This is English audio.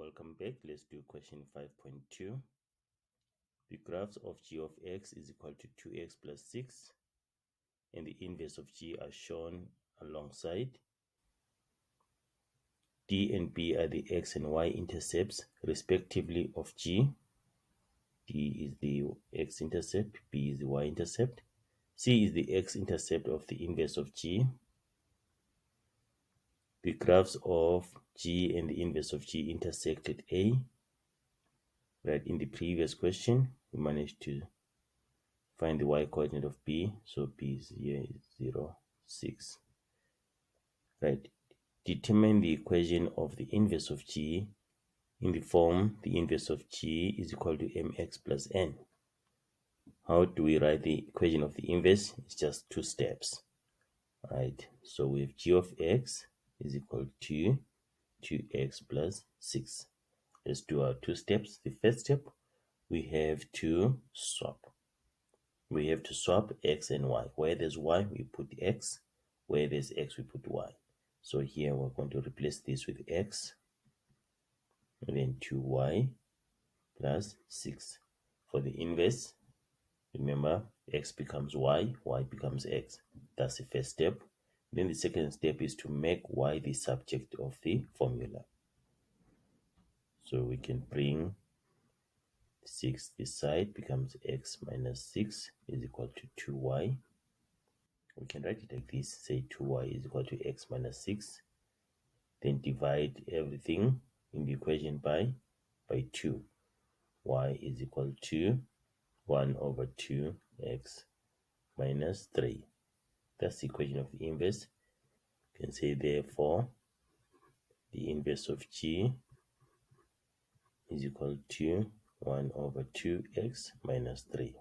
welcome back. Let's do question 5.2. The graphs of g of x is equal to 2x plus 6 and the inverse of g are shown alongside. D and B are the x and y intercepts respectively of g. D is the x-intercept, B is the y-intercept. C is the x-intercept of the inverse of g. The graphs of g and the inverse of g intersect at A. Right, in the previous question, we managed to find the y-coordinate of B. So B is here, 0, 6. Right, determine the equation of the inverse of g in the form the inverse of g is equal to mx plus n. How do we write the equation of the inverse? It's just two steps. Right, so we have g of x is equal to 2x plus 6. Let's do our two steps. The first step, we have to swap. We have to swap x and y. Where there's y, we put x. Where there's x, we put y. So here we're going to replace this with x, and then 2y plus 6. For the inverse, remember, x becomes y becomes x. That's the first step. Then the second step is to make y the subject of the formula. So we can bring 6 this side, becomes x minus 6 is equal to 2y. We can write it like this, say 2y is equal to x minus 6. Then divide everything in the equation by 2. Y is equal to 1 over 2x minus 3. That's the equation of the inverse. You can say therefore the inverse of g is equal to 1 over 2x minus 3.